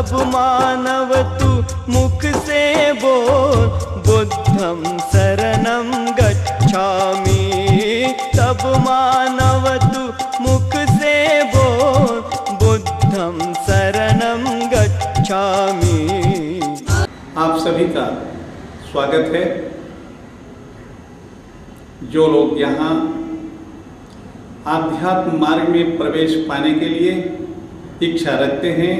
सब मानव तू मुख से बोल, बुद्धं शरणं गच्छामि। सब मानव तू मुख से बोल, बुद्धं शरणं गच्छामि। आप सभी का स्वागत है। जो लोग यहाँ आध्यात्म मार्ग में प्रवेश पाने के लिए इच्छा रखते हैं,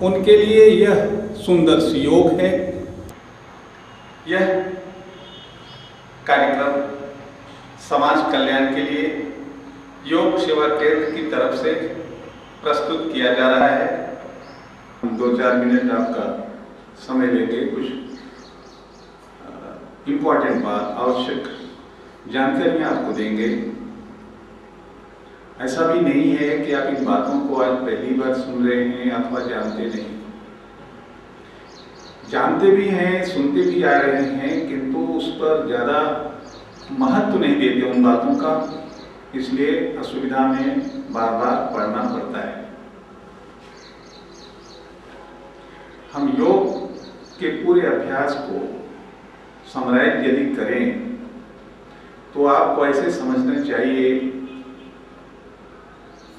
उनके लिए यह सुंदर योग है। यह कार्यक्रम समाज कल्याण के लिए योग सेवा केंद्र की तरफ से प्रस्तुत किया जा रहा है। हम 2-4 मिनट आपका समय लेंगे, कुछ इम्पोर्टेंट बात, आवश्यक जानकारियाँ आपको देंगे। ऐसा भी नहीं है कि आप इन बातों को आज पहली बार सुन रहे हैं अथवा जानते नहीं, जानते भी हैं, सुनते भी आ रहे हैं, किंतु उस पर ज़्यादा महत्व नहीं देते उन बातों का, इसलिए असुविधा में बार बार पढ़ना पड़ता है। हम योग के पूरे अभ्यास को समराइज यदि करें तो आपको ऐसे समझना चाहिए,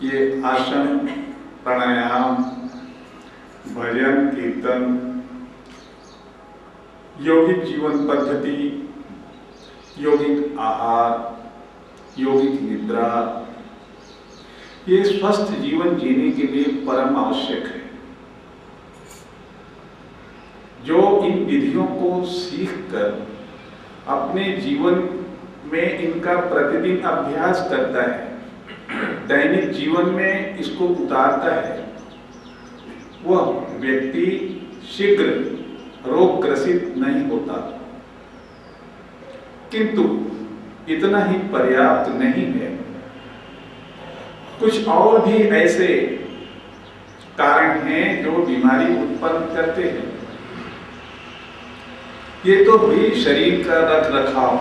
ये आसन, प्राणायाम, भजन, कीर्तन, यौगिक जीवन पद्धति, यौगिक आहार, यौगिक निद्रा, ये स्वस्थ जीवन जीने के लिए परम आवश्यक है। जो इन विधियों को सीखकर अपने जीवन में इनका प्रतिदिन अभ्यास करता है, दैनिक जीवन में इसको उतारता है, वह व्यक्ति शीघ्र रोग ग्रसित नहीं होता। किंतु इतना ही पर्याप्त नहीं है, कुछ और भी ऐसे कारण हैं जो बीमारी उत्पन्न करते हैं। ये तो हुई शरीर का रख रखाव।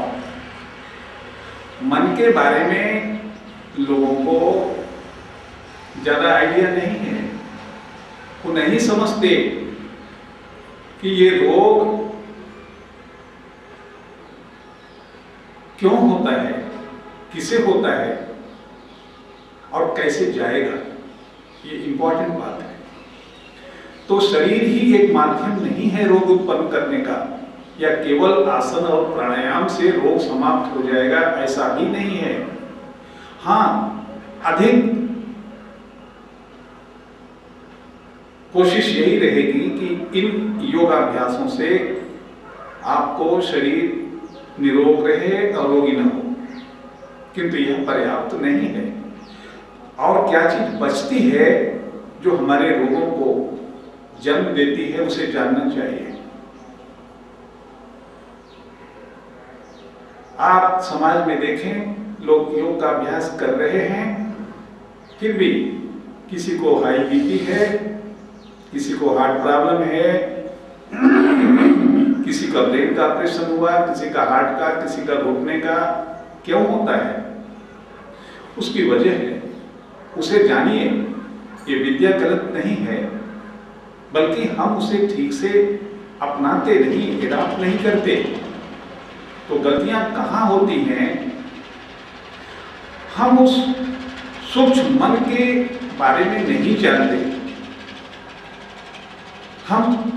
मन के बारे में लोगों को ज्यादा आइडिया नहीं है, वो नहीं समझते कि ये रोग क्यों होता है, किसे होता है और कैसे जाएगा। ये इंपॉर्टेंट बात है। तो शरीर ही एक माध्यम नहीं है रोग उत्पन्न करने का, या केवल आसन और प्राणायाम से रोग समाप्त हो जाएगा, ऐसा भी नहीं है। हाँ, अधिक कोशिश यही रहेगी कि इन योगाभ्यासों से आपको शरीर निरोग रहे और रोगी न हो, किंतु यह पर्याप्त नहीं है। और क्या चीज बचती है जो हमारे रोगों को जन्म देती है, उसे जानना चाहिए। आप समाज में देखें, लोग योग का अभ्यास कर रहे हैं, फिर भी किसी को हाई बीपी है, किसी को हार्ट प्रॉब्लम है, किसी का ब्रेन का ऑपरेशन हुआ, किसी का हार्ट का, किसी का घुटने का। क्यों होता है? उसकी वजह है, उसे जानिए। ये विद्या गलत नहीं है, बल्कि हम उसे ठीक से अपनाते नहीं, एडॉप्ट नहीं करते। तो गलतियां कहाँ होती हैं? हम उस सूक्ष्म मन के बारे में नहीं जानते। हम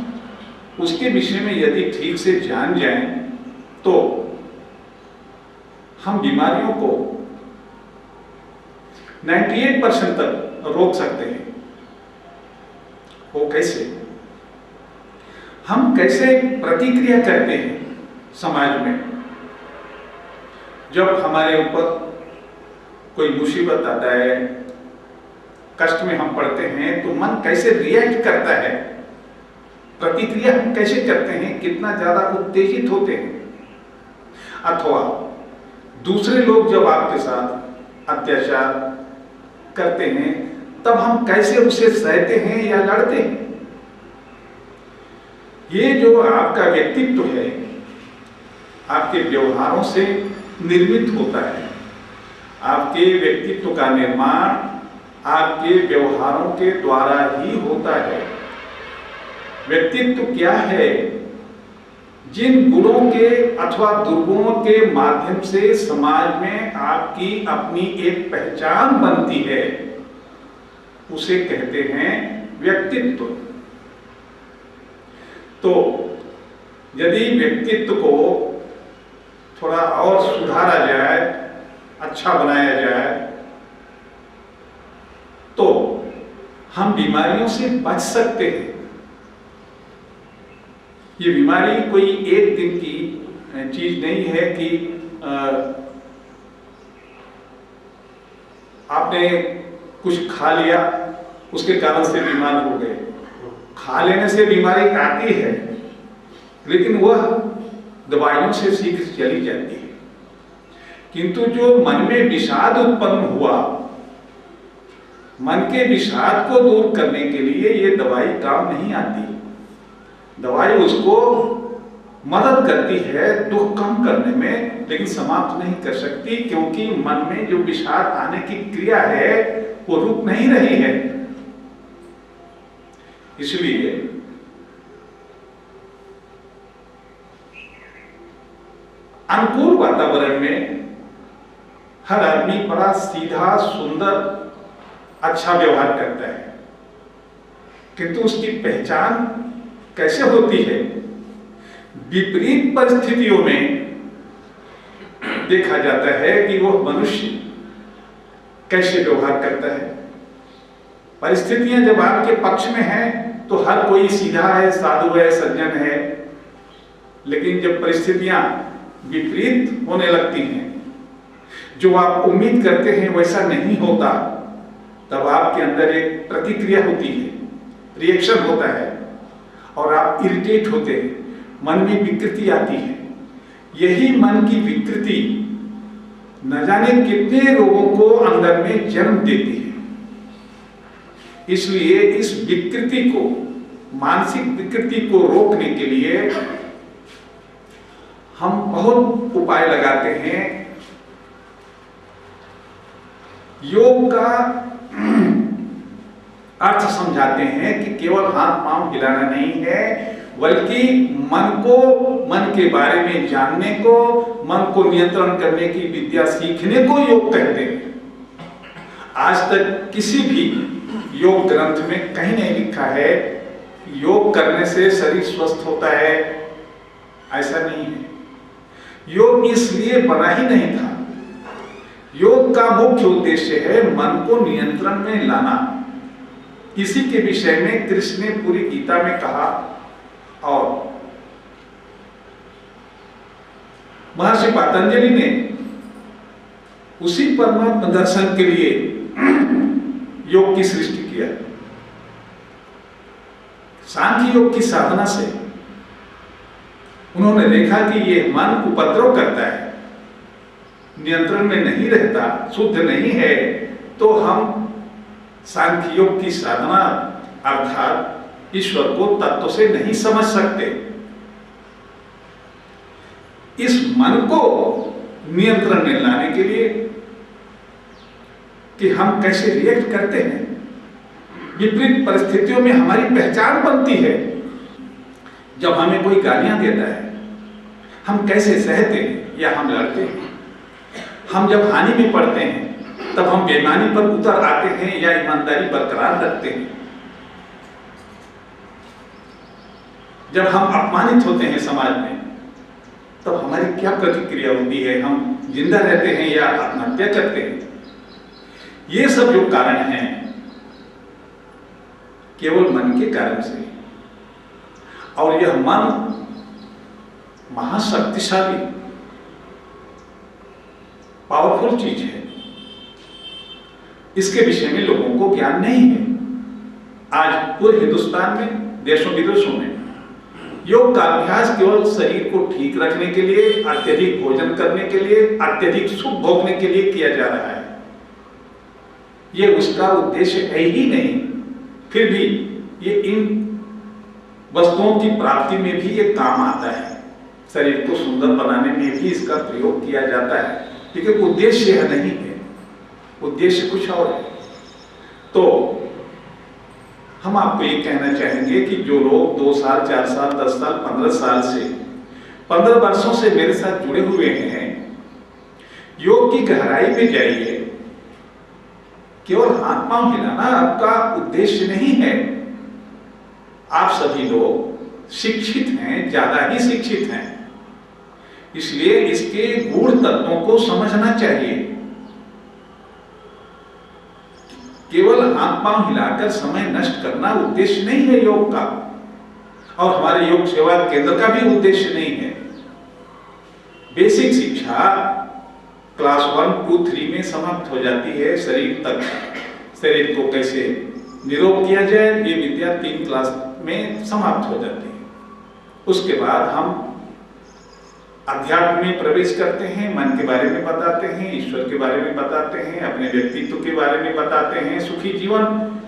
उसके विषय में यदि ठीक से जान जाएं तो हम बीमारियों को 98% तक रोक सकते हैं। वो कैसे? हम कैसे प्रतिक्रिया करते हैं समाज में। जब हमारे ऊपर कोई मुसीबत आता है, कष्ट में हम पड़ते हैं, तो मन कैसे रिएक्ट करता है, प्रतिक्रिया हम कैसे करते हैं, कितना ज्यादा उत्तेजित होते हैं। अथवा दूसरे लोग जब आपके साथ अत्याचार करते हैं, तब हम कैसे उसे सहते हैं या लड़ते हैं। ये जो आपका व्यक्तित्व है, आपके व्यवहारों से निर्मित होता है। आपके व्यक्तित्व का निर्माण आपके व्यवहारों के द्वारा ही होता है। व्यक्तित्व क्या है? जिन गुणों के अथवा दुर्गुणों के माध्यम से समाज में आपकी अपनी एक पहचान बनती है, उसे कहते हैं व्यक्तित्व। तो यदि व्यक्तित्व को थोड़ा और सुधारा जाए, अच्छा बनाया जाए, तो हम बीमारियों से बच सकते हैं। ये बीमारी कोई एक दिन की चीज नहीं है कि आपने कुछ खा लिया उसके कारण से बीमार हो गए। खा लेने से बीमारी आती है, लेकिन वह दवाइयों से सीख चली जाती है। किंतु जो मन में विषाद उत्पन्न हुआ, मन के विषाद को दूर करने के लिए ये दवाई काम नहीं आती। दवाई उसको मदद करती है दुख कम करने में, लेकिन समाप्त नहीं कर सकती, क्योंकि मन में जो विषाद आने की क्रिया है वो रुक नहीं रही है। इसलिए अनुकूल वातावरण में हर आदमी बड़ा सीधा, सुंदर, अच्छा व्यवहार करता है, किंतु उसकी पहचान कैसे होती है? विपरीत परिस्थितियों में देखा जाता है कि वह मनुष्य कैसे व्यवहार करता है। परिस्थितियां जब आपके पक्ष में हैं तो हर कोई सीधा है, साधु है, सज्जन है, लेकिन जब परिस्थितियां विपरीत होने लगती हैं, जो आप उम्मीद करते हैं वैसा नहीं होता, तब आपके अंदर एक प्रतिक्रिया होती है, रिएक्शन होता है और आप इरिटेट होते हैं, मन में विकृति आती है। यही मन की विकृति न जाने कितने लोगों को अंदर में जन्म देती है। इसलिए इस विकृति को, मानसिक विकृति को रोकने के लिए हम बहुत उपाय लगाते हैं। योग का अर्थ समझाते हैं कि केवल हाथ पांव हिलाना नहीं है, बल्कि मन के बारे में जानने को, मन को नियंत्रण करने की विद्या सीखने को योग कहते हैं। आज तक किसी भी योग ग्रंथ में कहीं नहीं लिखा है योग करने से शरीर स्वस्थ होता है, ऐसा नहीं है। योग इसलिए बना ही नहीं था। योग का मुख्य उद्देश्य है मन को नियंत्रण में लाना। इसी के विषय में कृष्ण ने पूरी गीता में कहा, और महर्षि पतंजलि ने उसी परमात्मा दर्शन के लिए योग की सृष्टि किया। सांख्य योग की साधना से उन्होंने देखा कि ये मन उपद्रव करता है, नियंत्रण में नहीं रहता, शुद्ध नहीं है, तो हम सांख्य योग की साधना अर्थात ईश्वर को तत्व से नहीं समझ सकते। इस मन को नियंत्रण में लाने के लिए कि हम कैसे रिएक्ट करते हैं, विपरीत परिस्थितियों में हमारी पहचान बनती है। जब हमें कोई गालियां देता है हम कैसे सहते हैं या हम लड़ते हैं। हम जब हानि में पड़ते हैं तब हम बेईमानी पर उतर आते हैं या ईमानदारी बरकरार रखते हैं। जब हम अपमानित होते हैं समाज में तब हमारी क्या प्रतिक्रिया होती है, हम जिंदा रहते हैं या आत्महत्या करते हैं। ये सब जो कारण हैं केवल मन के कारण से, और यह मन महाशक्तिशाली पावरफुल चीज है। इसके विषय में लोगों को ज्ञान नहीं है। आज पूरे हिंदुस्तान में, देशों विदेशों में योग का अभ्यास केवल शरीर को ठीक रखने के लिए, अत्यधिक भोजन करने के लिए, अत्यधिक सुख भोगने के लिए किया जा रहा है। यह उसका उद्देश्य है ही नहीं। फिर भी ये इन वस्तुओं की प्राप्ति में भी ये काम आता है, शरीर को सुंदर बनाने में भी इसका प्रयोग किया जाता है, लेकिन उद्देश्य यह नहीं है, उद्देश्य कुछ और है। तो हम आपको ये कहना चाहेंगे कि जो लोग 2 साल, 4 साल, 10 साल, 15 साल से 15 वर्षों से मेरे साथ जुड़े हुए हैं, योग की गहराई में जाइए। केवल हाथ पांव हिलाना आपका उद्देश्य नहीं है। आप सभी लोग शिक्षित हैं, ज्यादा ही शिक्षित हैं, इसलिए इसके गूढ़ तत्वों को समझना चाहिए। केवल हाथ पांव हिलाकर समय नष्ट करना उद्देश्य नहीं है योग का, और हमारे योग सेवा केंद्र का भी उद्देश्य नहीं है। बेसिक शिक्षा क्लास 1, 2, 3 में समाप्त हो जाती है। शरीर तक, शरीर को कैसे निरोग किया जाए, ये विद्या 3 क्लास में समाप्त हो जाती है। उसके बाद हम अध्यात्म में प्रवेश करते हैं, मन के बारे में बताते हैं, ईश्वर के बारे में बताते हैं, अपने व्यक्तित्व के बारे में बताते हैं, सुखी जीवन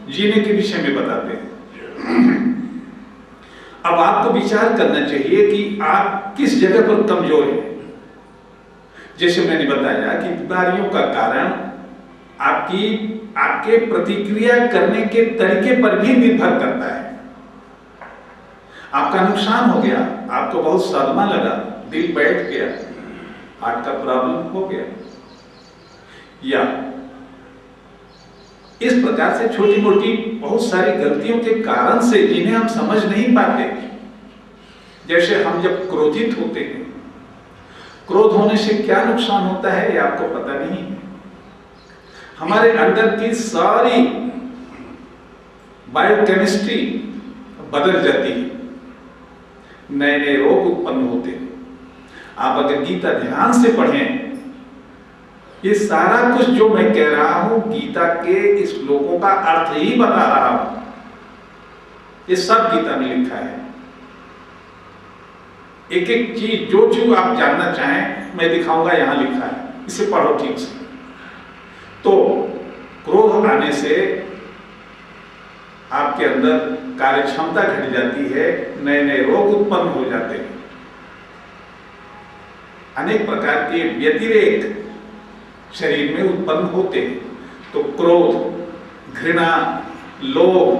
जीने के विषय में बताते हैं। अब आपको विचार करना चाहिए कि आप किस जगह पर कमजोर हैं। जैसे मैंने बताया कि बीमारियों का कारण आपके प्रतिक्रिया करने के तरीके पर भी निर्भर करता है। आपका नुकसान हो गया, आपको बहुत सदमा लगा, दिल बैठ गया, हार्ट का प्रॉब्लम हो गया, या इस प्रकार से छोटी मोटी बहुत सारी गलतियों के कारण से जिन्हें हम समझ नहीं पाते। जैसे हम जब क्रोधित होते हैं, क्रोध होने से क्या नुकसान होता है ये आपको पता नहीं है। हमारे अंदर की सारी बायोकेमिस्ट्री बदल जाती है, नए नए रोग उत्पन्न होते हैं। आप अगर गीता ध्यान से पढ़ें, ये सारा कुछ जो मैं कह रहा हूं गीता के इस श्लोकों का अर्थ ही बता रहा हूं। ये सब गीता में लिखा है। एक एक चीज, जो चीज आप जानना चाहें मैं दिखाऊंगा, यहां लिखा है, इसे पढ़ो ठीक से। तो क्रोध आने से आपके अंदर कार्य क्षमता घट जाती है, नए नए रोग उत्पन्न हो जाते हैं, अनेक प्रकार के व्यतिरेक शरीर में उत्पन्न होते हैं। तो क्रोध, घृणा, लोभ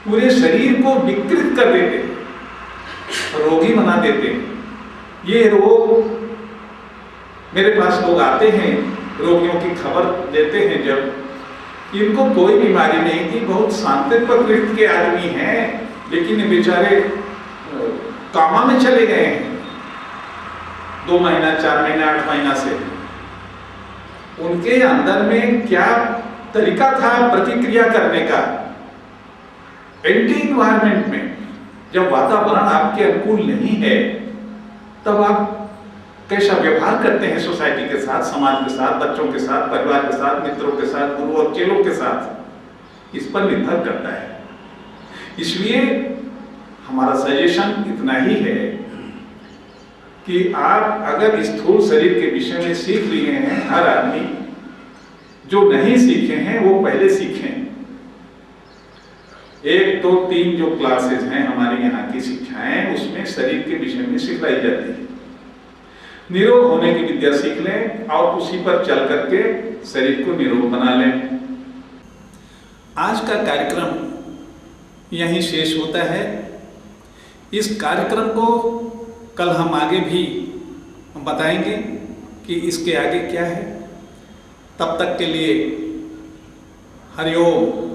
पूरे शरीर को विकृत कर देते हैं, रोगी बना देते हैं। ये रोग, मेरे पास लोग आते हैं, रोगियों की खबर देते हैं जब इनको कोई बीमारी नहीं थी, बहुत शांत प्रकृति के आदमी हैं, लेकिन ये बेचारे कामा में चले गए हैं 2 महीना, 4 महीना, 8 महीना से। उनके अंदर में क्या तरीका था प्रतिक्रिया करने का। एंटी इन्वायरमेंट में जब वातावरण आपके अनुकूल नहीं है, तब आप कैसा व्यवहार करते हैं सोसाइटी के साथ, समाज के साथ, बच्चों के साथ, परिवार के साथ, मित्रों के साथ, गुरु और चेलों के साथ, इस पर निर्भर करता है। इसलिए हमारा सजेशन इतना ही है कि आप अगर स्थूल शरीर के विषय में सीख लिए हैं, हर आदमी, जो नहीं सीखे हैं वो पहले सीखें। 1, 2, 3 जो क्लासेस हैं हमारे यहाँ की शिक्षाएं, उसमें शरीर के विषय में सिखलाई जाती है। निरोग होने की विद्या सीख लें और उसी पर चल करके शरीर को निरोग बना लें। आज का कार्यक्रम यहीं शेष होता है। इस कार्यक्रम को कल हम आगे भी बताएंगे कि इसके आगे क्या है। तब तक के लिए हरिओम।